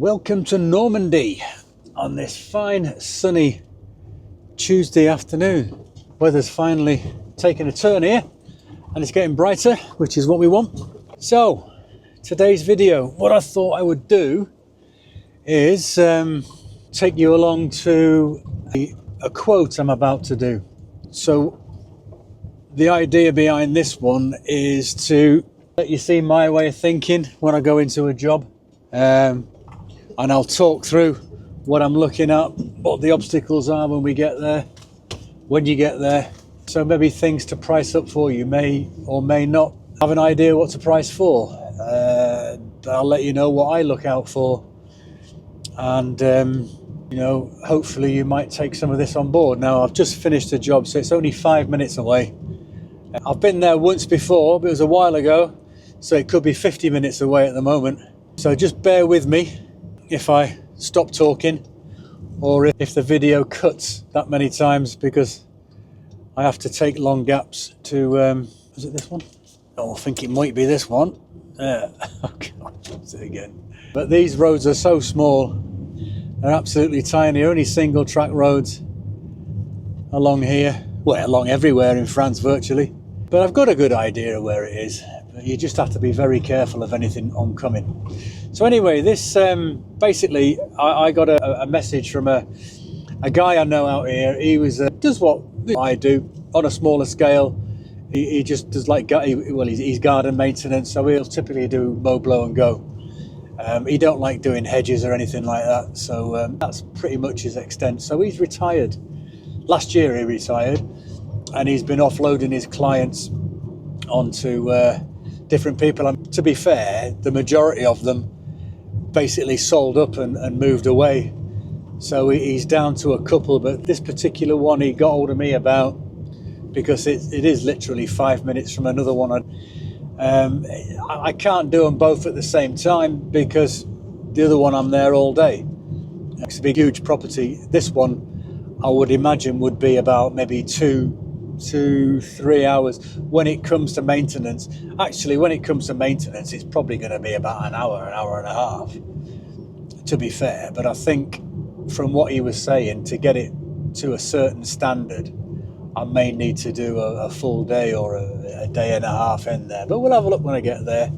Welcome to Normandy on this fine sunny Tuesday afternoon. Weather's finally taken a turn here and it's getting brighter, which is what we want. So today's video, what I thought I would do is take you along to a quote I'm about to do. So the idea behind this one is to let you see my way of thinking when I go into a job. And I'll talk through what I'm looking at, what the obstacles are when we get there, when you get there. So maybe things to price up for. You may or may not have an idea what to price for. I'll let you know what I look out for. And, hopefully you might take some of this on board. Now, I've just finished a job, so it's only 5 minutes away. I've been there once before, but it was a while ago, so it could be 50 minutes away at the moment. So just bear with me if I stop talking or if the video cuts that many times, because I have to take long gaps to, is it this one? Oh, I think it might be this one. Yeah, okay, that's it again. But these roads are so small, they're absolutely tiny, only single track roads along here, well, along everywhere in France virtually. But I've got a good idea of where it is. You just have to be very careful of anything oncoming. So anyway, this basically, I got a message from a guy I know out here. He does what I do on a smaller scale. He just does he's garden maintenance, so he'll typically do mow, blow and go. He don't like doing hedges or anything like that, so that's pretty much his extent. So he's retired. Last year he retired, and he's been offloading his clients onto different people. And to be fair, the majority of them basically sold up and moved away. So he's down to a couple, but this particular one he got hold of me about, because it is literally 5 minutes from another one. I can't do them both at the same time because the other one I'm there all day. It's a big, huge property. This one I would imagine would be about maybe 2-3 hours when it comes to maintenance. Actually, when it comes to maintenance, it's probably going to be about an hour and a half, to be fair. But I think from what he was saying, to get it to a certain standard, I may need to do a full day or a day and a half in there. But we'll have a look when I get there.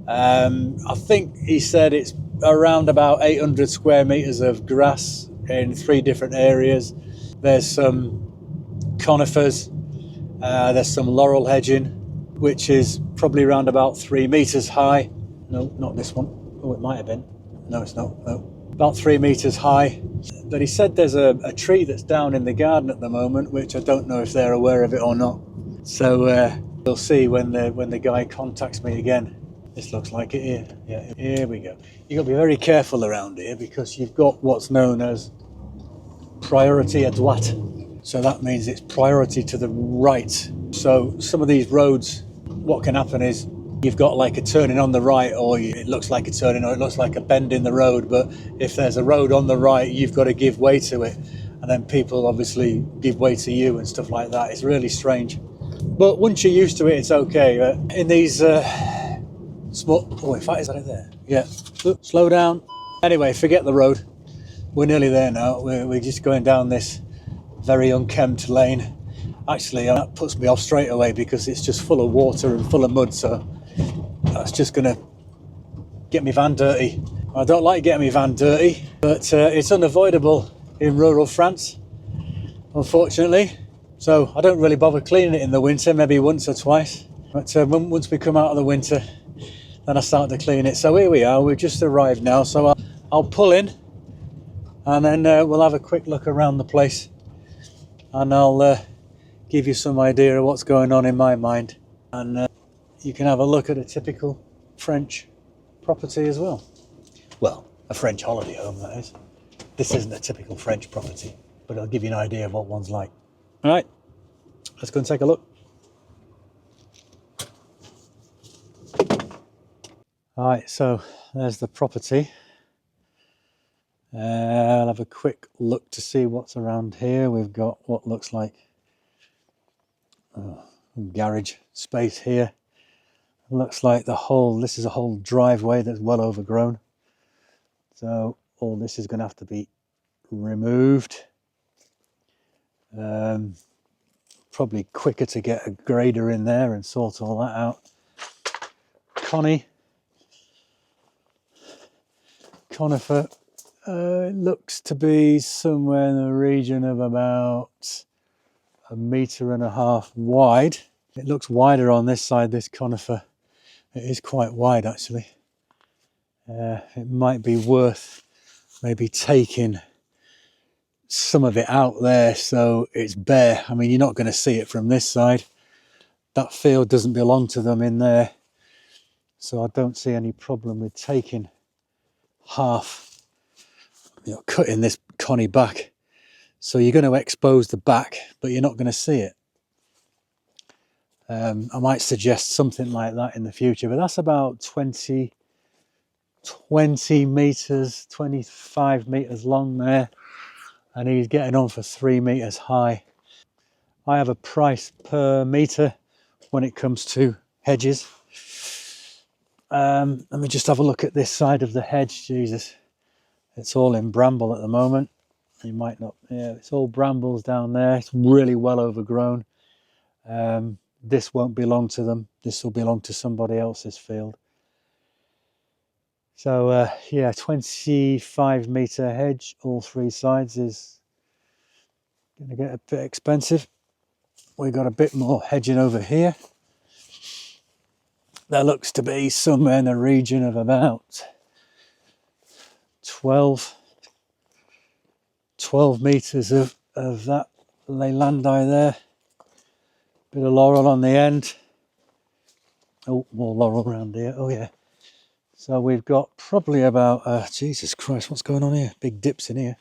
I think he said it's around about 800 square meters of grass in 3 different areas. There's some conifers, there's some laurel hedging, which is probably around about 3 meters high. No, not this one. Oh, it might have been. No, it's not. No, about 3 meters high. But he said there's a tree that's down in the garden at the moment, which I don't know if they're aware of it or not. So we'll see when the guy contacts me again. This looks like it here. Yeah, here we go. You've got to be very careful around here because you've got what's known as priority à droite. So that means it's priority to the right. So some of these roads, what can happen is you've got like a turning on the right, or it looks like a turning, or it looks like a bend in the road. But if there's a road on the right, you've got to give way to it. And then people obviously give way to you and stuff like that. It's really strange. But once you're used to it, it's okay. In these small... Oh, in fact, is that it there? Yeah. Slow down. Anyway, forget the road. We're nearly there now. We're just going down this very unkempt lane. Actually, that puts me off straight away because it's just full of water and full of mud, so that's just going to get me van dirty. I don't like getting me van dirty, but it's unavoidable in rural France, unfortunately. So I don't really bother cleaning it in the winter, maybe once or twice. But once we come out of the winter, then I start to clean it. So here we are, we've just arrived now, so I'll pull in and then we'll have a quick look around the place. And I'll give you some idea of what's going on in my mind. And you can have a look at a typical French property as well. Well, a French holiday home, that is. This isn't a typical French property, but it'll give you an idea of what one's like. All right, let's go and take a look. All right, so there's the property. I'll have a quick look to see what's around here. We've got what looks like garage space here. Looks like this is a whole driveway that's well overgrown. So all this is going to have to be removed. Probably quicker to get a grader in there and sort all that out. Conifer, it looks to be somewhere in the region of about 1.5 meters wide. It looks wider on this side, this conifer. It is quite wide actually. It might be worth maybe taking some of it out there so it's bare. I mean, you're not going to see it from this side. That field doesn't belong to them in there. So I don't see any problem with taking half, cutting this connie back. So you're going to expose the back, but you're not going to see it. I might suggest something like that in the future, but that's about 20 meters, 25 meters long there. And he's getting on for 3 meters high. I have a price per meter when it comes to hedges. Let me just have a look at this side of the hedge. Jesus, it's all in bramble at the moment. You might not, yeah, it's all brambles down there. It's really well overgrown. This won't belong to them. This will belong to somebody else's field. So yeah, 25 meter hedge, all 3 sides, is going to get a bit expensive. We've got a bit more hedging over here. There looks to be somewhere in the region of about 12 meters of that Leylandii there. Bit of laurel on the end. Oh, more laurel around here. Oh yeah. So we've got probably about, Jesus Christ, what's going on here? Big dips in here.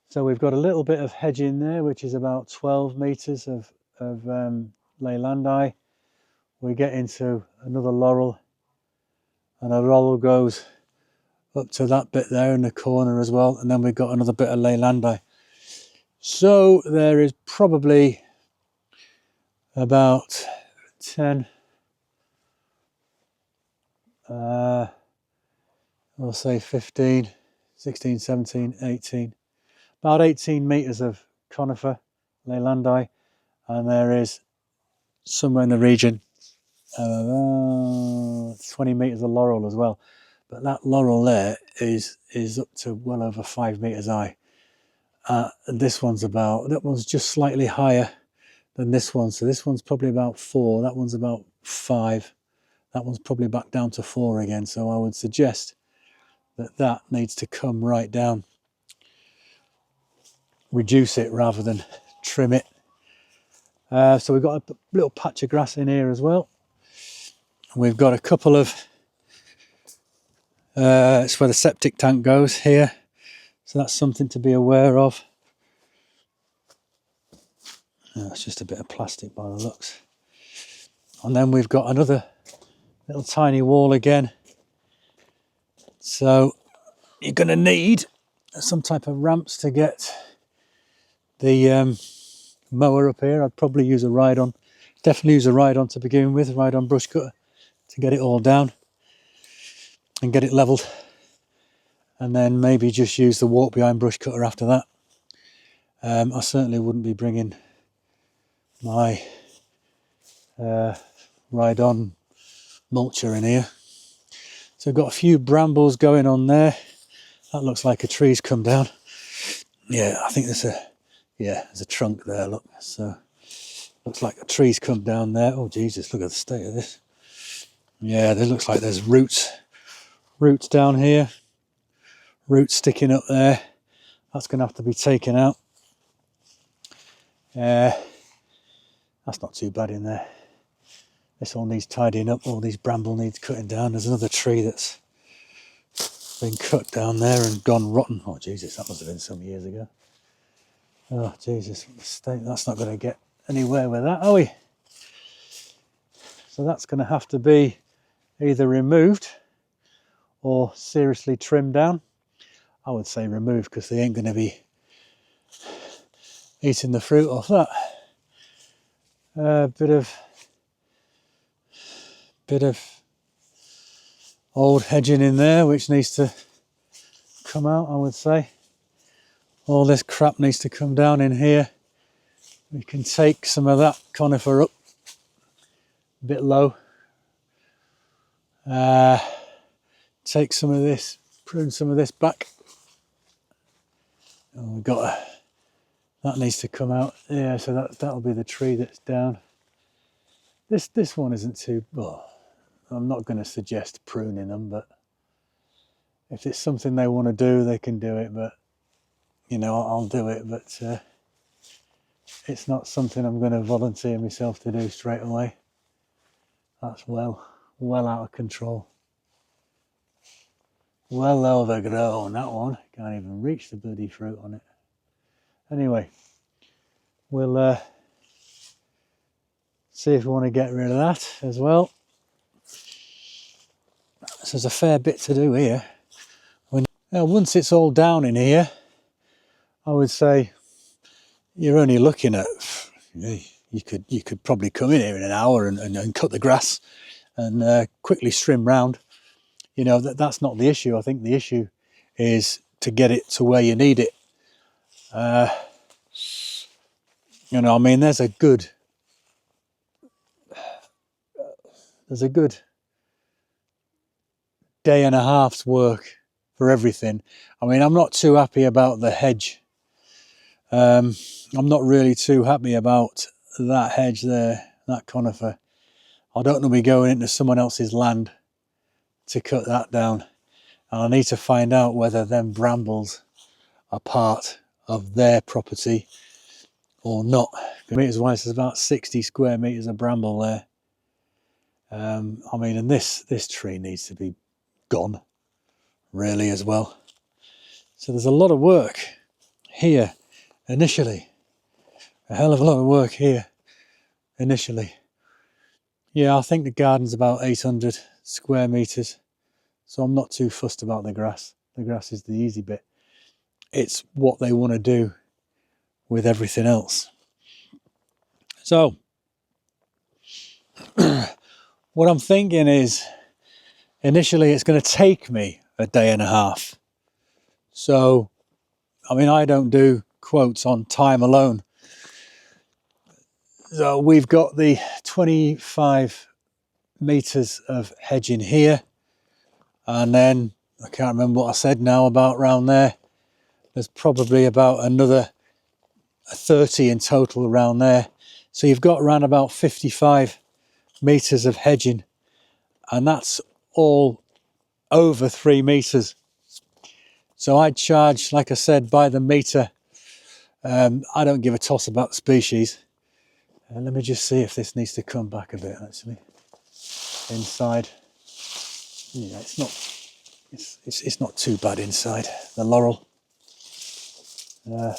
So we've got a little bit of hedge in there, which is about 12 meters of Leylandii. We get into another laurel, and a laurel goes up to that bit there in the corner as well, and then we've got another bit of Leylandii. So there is probably about 10, I'll say 15, 16, 17, 18, about 18 meters of conifer Leylandii, and there is somewhere in the region of 20 meters of laurel as well. But that laurel there is up to well over 5 meters high. This one's that one's just slightly higher than this one. So this one's probably about 4, that one's about 5. That one's probably back down to 4 again. So I would suggest that needs to come right down. Reduce it rather than trim it. So we've got a little patch of grass in here as well. We've got a couple of, it's where the septic tank goes here. So that's something to be aware of. It's just a bit of plastic by the looks. And then we've got another little tiny wall again. So you're going to need some type of ramps to get the mower up here. I'd probably use a ride-on. Definitely use a ride-on to begin with, ride-on brush cutter to get it all down and get it leveled. And then maybe just use the walk behind brush cutter after that. I certainly wouldn't be bringing my ride-on mulcher in here. So I've got a few brambles going on there. That looks like a tree's come down. Yeah, I think there's a trunk there, look. So looks like a tree's come down there. Oh Jesus, look at the state of this. Yeah, there looks like there's roots down here. Roots sticking up there. That's going to have to be taken out. That's not too bad in there. This all needs tidying up. All these bramble needs cutting down. There's another tree that's been cut down there and gone rotten. Oh Jesus, that must have been some years ago. Oh Jesus, that's not going to get anywhere with that, are we? So that's going to have to be either removed or seriously trimmed down. I would say remove, because they ain't going to be eating the fruit off that. Bit of old hedging in there, which needs to come out, I would say. All this crap needs to come down in here. We can take some of that conifer up a bit low. Take some of this, prune some of this back. And we've got that needs to come out. Yeah, so that'll be the tree that's down. This one isn't too, well, I'm not going to suggest pruning them, but if it's something they want to do, they can do it. But you know, I'll do it. But it's not something I'm going to volunteer myself to do straight away. That's well out of control. Well overgrown, that one. Can't even reach the bloody fruit on it. Anyway, we'll see if we want to get rid of that as well. So there's a fair bit to do here. Now, once it's all down in here, I would say you're only looking at, you could probably come in here in an hour and cut the grass and quickly trim round. You know, that's not the issue. I think the issue is to get it to where you need it. You know, I mean, there's a good day and a half's work for everything. I mean, I'm not too happy about the hedge. I'm not really too happy about that hedge there, that conifer. I don't want to be going into someone else's land to cut that down. And I need to find out whether them brambles are part of their property or not. Meters wise, there's about 60 square meters of bramble there. I mean, and this tree needs to be gone, really, as well. So there's a lot of work here initially. A hell of a lot of work here initially. Yeah, I think the garden's about 800 square meters. So I'm not too fussed about the grass. The grass is the easy bit. It's what they want to do with everything else. So what I'm thinking is, initially it's going to take me a day and a half. So, I mean, I don't do quotes on time alone. So we've got the 25 meters of hedging here. And then, I can't remember what I said now about round there. There's probably about another 30 in total around there. So you've got around about 55 meters of hedging. And that's all over 3 meters. So I'd charge, like I said, by the meter. I don't give a toss about the species. Let me just see if this needs to come back a bit, actually. Inside. Yeah, it's not too bad inside. The laurel. Yeah,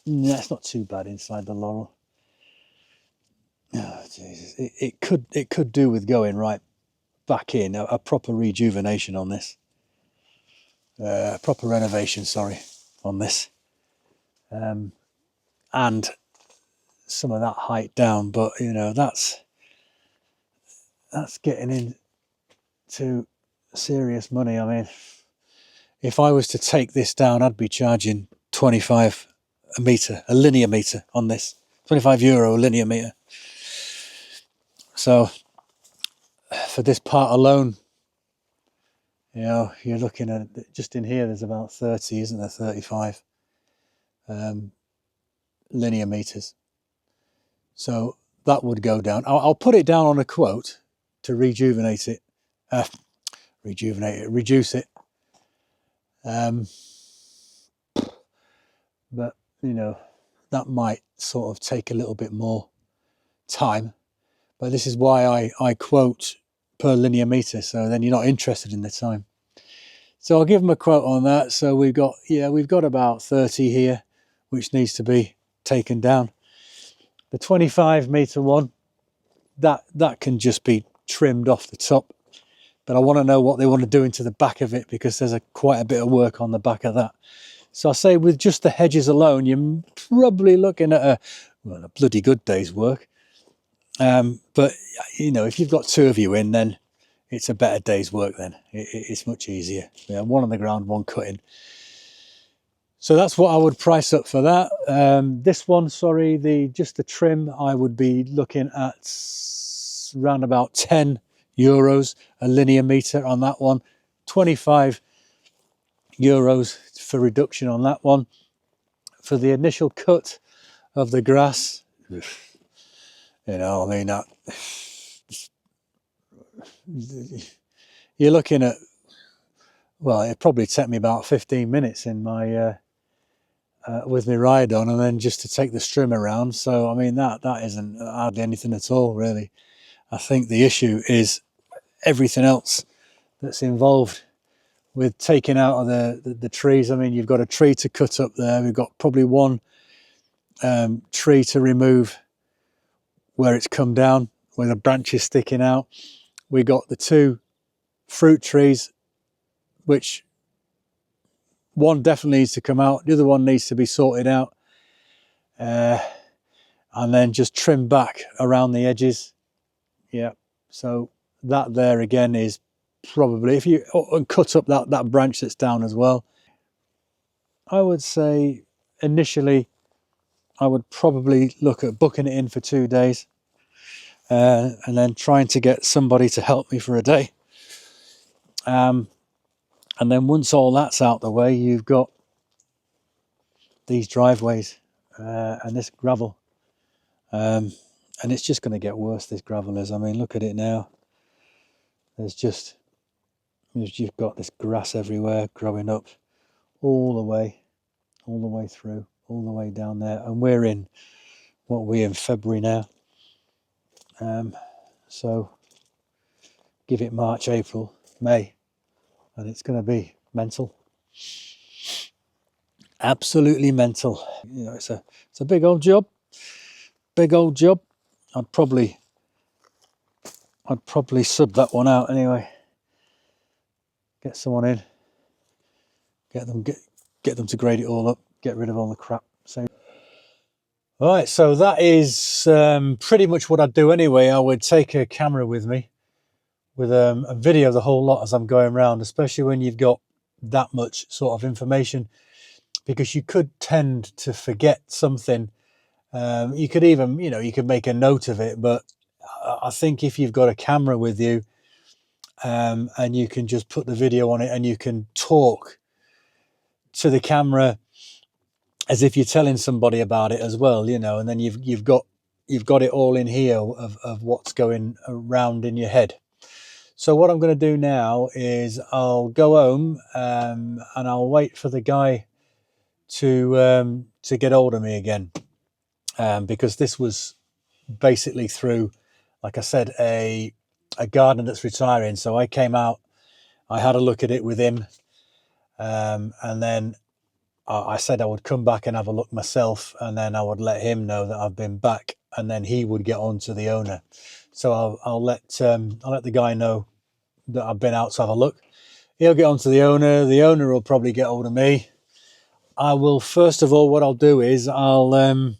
it's not too bad inside the laurel. Oh Jesus! It could do with going right back in, a proper rejuvenation on this. Proper renovation, sorry, on this. And some of that height down, but you know, that's getting into serious money. I mean, if I was to take this down, I'd be charging 25 a meter, a linear meter on this. €25 a linear meter. So for this part alone, you know, you're looking at, just in here, there's about 30, isn't there? 35 linear meters. So that would go down. I'll put it down on a quote to rejuvenate it. Reduce it. But, you know, that might sort of take a little bit more time. But this is why I quote per linear meter, so then you're not interested in the time. So I'll give them a quote on that. So we've got about 30 here, which needs to be taken down. The 25 meter one, that can just be trimmed off the top. But I want to know what they want to do into the back of it, because there's quite a bit of work on the back of that. So I say with just the hedges alone, you're probably looking at a bloody good day's work. But you know, if you've got 2 of you in, then it's a better day's work then. It's much easier. Yeah, one on the ground, one cutting. So that's what I would price up for that. This one, sorry, just the trim, I would be looking at around about €10 a linear meter on that one. €25 for reduction on that one. For the initial cut of the grass, you know, I mean, that you're looking at, well, it probably take me about 15 minutes in my with my ride on, and then just to take the strim around. So I mean, that isn't hardly anything at all, really. I think the issue is everything else that's involved with taking out of the trees. I mean, you've got a tree to cut up there. We've got probably one tree to remove where it's come down, where the branch is sticking out. We got the 2 fruit trees, which one definitely needs to come out, the other one needs to be sorted out, and then just trim back around the edges. Yeah, so that there again is probably, if you cut up that branch that's down as well, I would say initially I would probably look at booking it in for 2 days, and then trying to get somebody to help me for a day. And then once all that's out the way, you've got these driveways and this gravel. And it's just going to get worse, this gravel is. I mean, look at it now. You've got this grass everywhere growing up all the way through, all the way down there. And we're in February now. So give it March, April, May, and it's going to be mental. Absolutely mental. You know, it's a big old job. I'd probably sub that one out anyway. Get someone in, get them to grade it all up, get rid of all the crap. So, all right, so that is pretty much what I'd do anyway. I would take a camera with me, with a video of the whole lot as I'm going around, especially when you've got that much sort of information, because you could tend to forget something. You could even, you could make a note of it, but I think if you've got a camera with you, and you can just put the video on it and you can talk to the camera as if you're telling somebody about it as well, and then you've got it all in here of what's going around in your head. So what I'm going to do now is I'll go home, and I'll wait for the guy to get hold of me again, because this was basically through, like I said, a gardener that's retiring. So I came out, I had a look at it with him, and then I said I would come back and have a look myself, and then I would let him know that I've been back, and then he would get on to the owner. So I'll let the guy know that I've been out to have a look. He'll get on to the owner. The owner will probably get hold of me. I will, first of all, what I'll do is I'll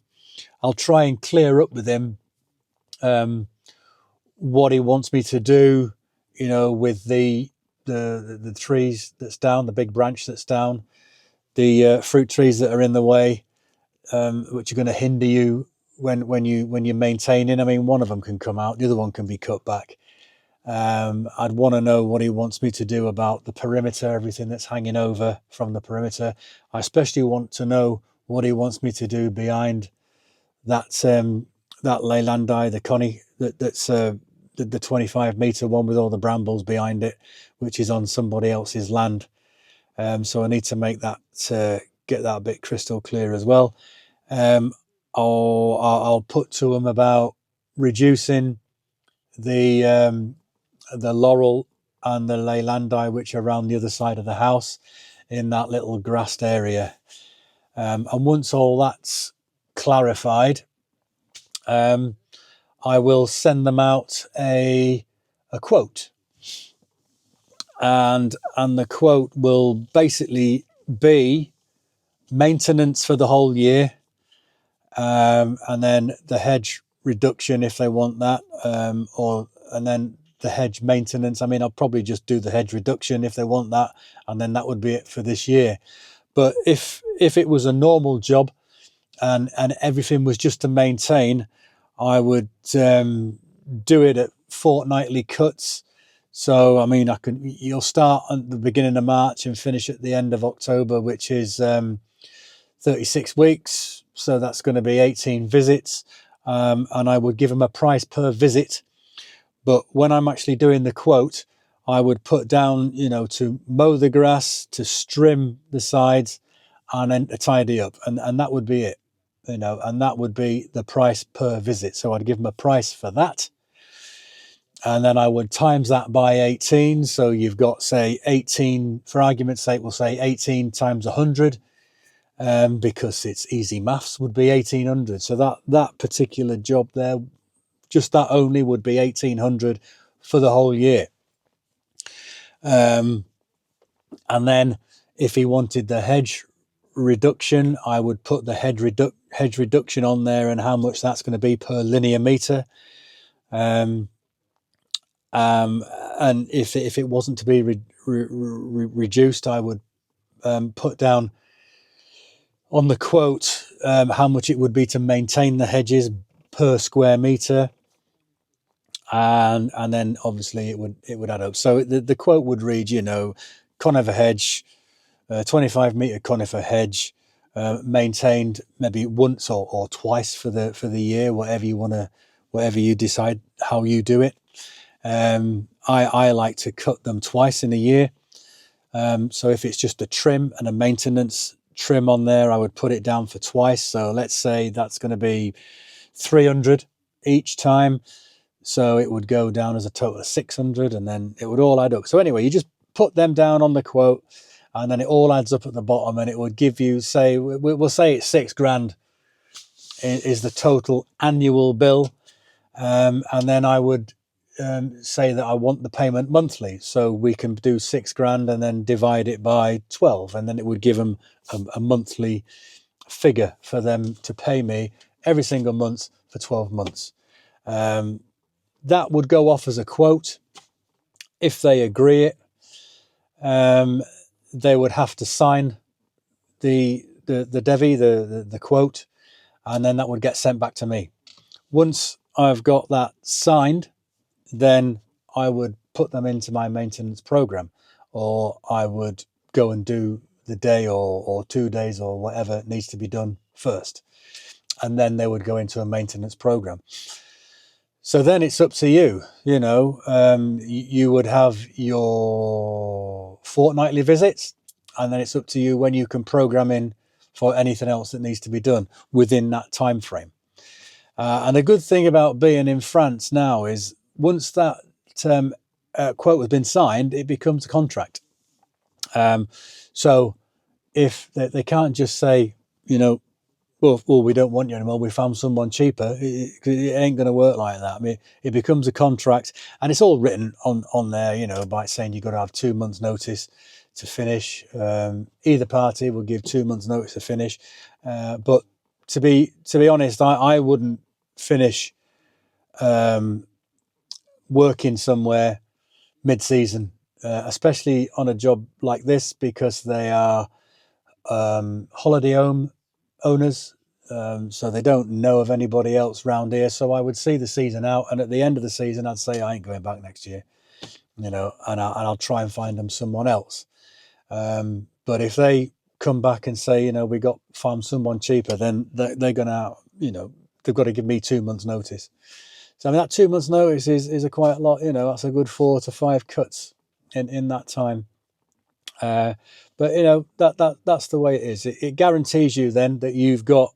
try and clear up with him what he wants me to do, with the trees that's down, the big branch that's down, the fruit trees that are in the way, which are going to hinder you when you're maintaining. I mean, one of them can come out, the other one can be cut back. I'd want to know what he wants me to do about the perimeter, everything that's hanging over from the perimeter. I especially want to know what he wants me to do behind that Leylandii, the Connie, that's the 25 meter one with all the brambles behind it, which is on somebody else's land. So I need to make that, get that bit crystal clear as well. I'll put to him about reducing the laurel and the Leylandii, which are around the other side of the house in that little grassed area. And once all that's clarified, I will send them out a quote, and the quote will basically be maintenance for the whole year, and then the hedge reduction if they want that, and then the hedge maintenance. I mean, I'll probably just do the hedge reduction if they want that, and then that would be it for this year. But if it was a normal job and everything was just to maintain, I would do it at fortnightly cuts. So I mean, you'll start at the beginning of March and finish at the end of October, which is 36 weeks. So that's going to be 18 visits, and I would give them a price per visit. But when I'm actually doing the quote, I would put down, to mow the grass, to trim the sides, and then to tidy up, and that would be it, and that would be the price per visit. So I'd give them a price for that, and then I would times that by 18. So you've got, say, 18, for argument's sake, we'll say 18 times 100, because it's easy maths, would be 1800. So that particular job there, just that only, would be 1800 for the whole year. And then if he wanted the hedge reduction, I would put the hedge reduction on there and how much that's going to be per linear meter. And if it wasn't to be reduced, I would put down on the quote how much it would be to maintain the hedges per square meter. And then obviously it would add up. So the quote would read, conifer hedge, 25 meter conifer hedge, maintained maybe once or twice for the year, whatever you decide how you do it. I like to cut them twice in a year. So if it's just a trim and a maintenance trim on there, I would put it down for twice. So let's say that's going to be 300 each time. So it would go down as a total of 600, and then it would all add up. So anyway, you just put them down on the quote, and then it all adds up at the bottom, and it would give you, say, we'll say it's £6,000 is the total annual bill. And then I would say that I want the payment monthly. So we can do £6,000 and then divide it by 12, and then it would give them a monthly figure for them to pay me every single month for 12 months. That would go off as a quote. If they agree it, they would have to sign the DEVI, the quote, and then that would get sent back to me. Once I've got that signed, then I would put them into my maintenance program, or I would go and do the day or 2 days or whatever needs to be done first, and then they would go into a maintenance program. So then it's up to you. You would have your fortnightly visits, and then it's up to you when you can program in for anything else that needs to be done within that time frame. And the good thing about being in France now is once that quote has been signed, it becomes a contract. So if they can't just say, well, we don't want you anymore, we found someone cheaper. It ain't going to work like that. I mean, it becomes a contract, and it's all written on there, by saying you've got to have 2 months notice to finish. Either party will give 2 months notice to finish. But to be honest, I wouldn't finish working somewhere mid-season, especially on a job like this, because they are holiday home owners, so they don't know of anybody else round here. So I would see the season out, and at the end of the season I'd say I ain't going back next year, and I'll try and find them someone else. But if they come back and say, we found someone cheaper, then they're gonna, they've got to give me 2 months notice. So I mean, that 2 months notice is a quite a lot. That's a good 4 to 5 cuts in that time. But that's the way it is. It guarantees you then that you've got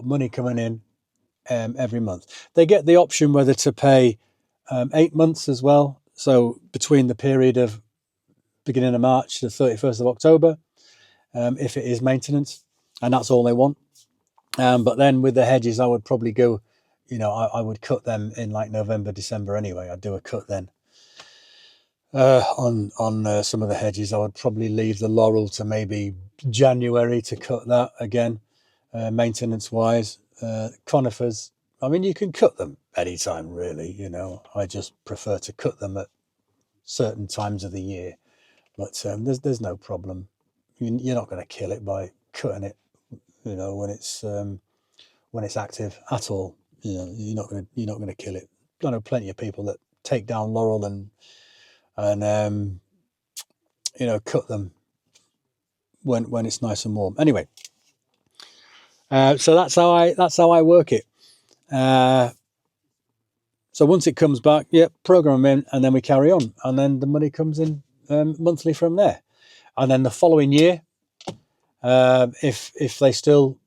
money coming in every month. They get the option whether to pay 8 months as well. So between the period of beginning of March to the 31st of October, if it is maintenance, and that's all they want. But then with the hedges, I would probably go, I would cut them in like November, December anyway. I'd do a cut then. On some of the hedges, I would probably leave the laurel to maybe January to cut that again, maintenance wise. Conifers, I mean, you can cut them anytime really. You know, I just prefer to cut them at certain times of the year. But there's no problem. You're not going to kill it by cutting it, you know, when it's active at all. You know, you're not going to kill it. I know plenty of people that take down laurel and you know, cut them when it's nice and warm. Anyway, so that's how I work it. So once it comes back, program them in, and then we carry on, and then the money comes in monthly from there. And then the following year, if they still,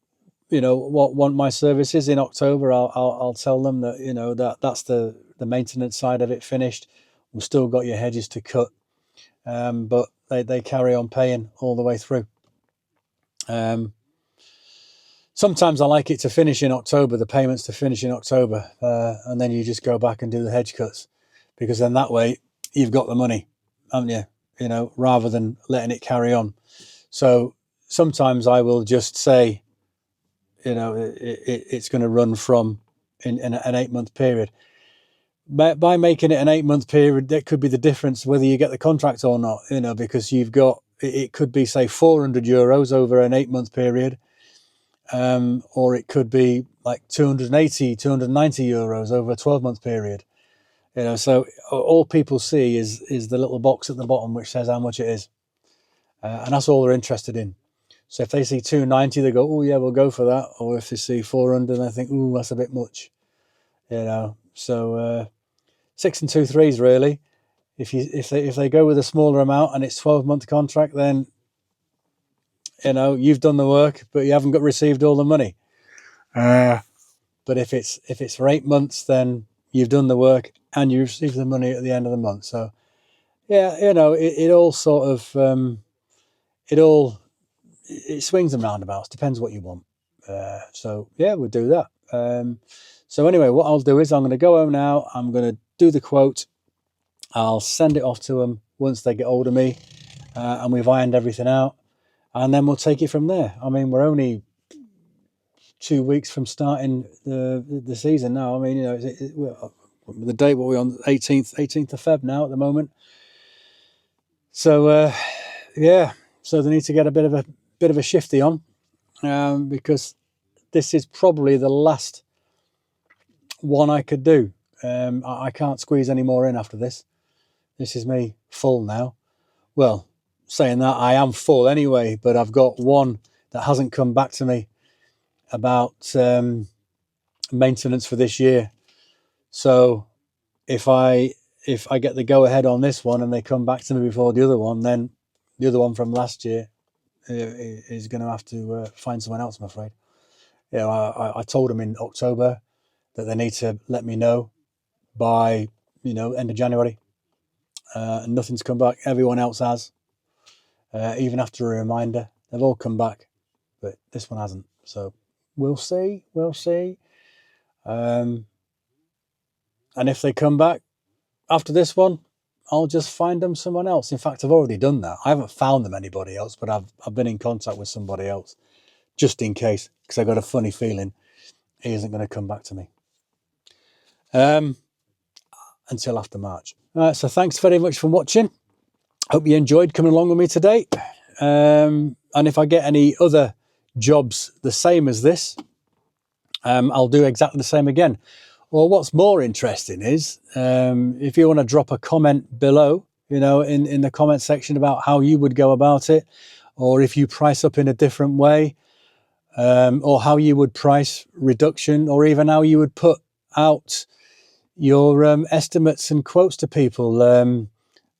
you know, want my services in October, I'll tell them that, you know, that's the maintenance side of it finished. We've still got your hedges to cut, but they carry on paying all the way through. Sometimes I like it to finish in October, the payments to finish in October, and then you just go back and do the hedge cuts, because then that way you've got the money, haven't you? You know, rather than letting it carry on. So sometimes I will just say, you know, it's going to run from in an 8-month period. By making it an 8-month period, that could be the difference whether you get the contract or not, you know, because you've got, it could be, say, €400 over an 8-month period, or it could be like 280, €290 over a 12-month period. You know, so all people see is the little box at the bottom which says how much it is, and that's all they're interested in. So if they see 290, they go, oh yeah, we'll go for that. Or if they see 400, they think, oh, that's a bit much. You know, so 6 and 2 3s really. If they go with a smaller amount and it's 12-month contract, then, you know, you've done the work, but you haven't received all the money. But if it's for 8 months, then you've done the work and you receive the money at the end of the month. So yeah, you know, it all sort of it swings and roundabouts, depends what you want. So yeah, we'll do that. So anyway, what I'll do is I'm going to go home now. I'm going to do the quote. I'll send it off to them once they get hold of me, and we've ironed everything out, and then we'll take it from there. I mean, we're only 2 weeks from starting the season now. I mean, you know, the date, what we're on, 18th of Feb now at the moment. So yeah, so they need to get a bit of a shifty on, because this is probably the last one I could do. I can't squeeze any more in after this. This is me full now. Well, saying that, I am full anyway, but I've got one that hasn't come back to me about maintenance for this year. So if I get the go ahead on this one and they come back to me before the other one, then the other one from last year is going to have to find someone else, I'm afraid. You know, I told them in October that they need to let me know by, you know, end of January. And nothing's come back. Everyone else has. Even after a reminder, they've all come back, but this one hasn't. So we'll see. And if they come back after this one, I'll just find them someone else. In fact, I've already done that. I haven't found them anybody else, but I've been in contact with somebody else just in case, because I got a funny feeling he isn't going to come back to me until after March. So thanks very much for watching. Hope you enjoyed coming along with me today. And if I get any other jobs the same as this, I'll do exactly the same again. Or what's more interesting is, if you want to drop a comment below, you know, in the comment section about how you would go about it, or if you price up in a different way, or how you would price reduction, or even how you would put out your estimates and quotes to people.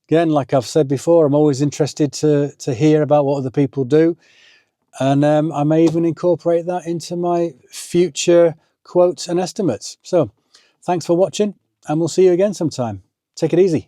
Again, like I've said before, I'm always interested to hear about what other people do. And I may even incorporate that into my future quotes and estimates. So thanks for watching, and we'll see you again sometime. Take it easy.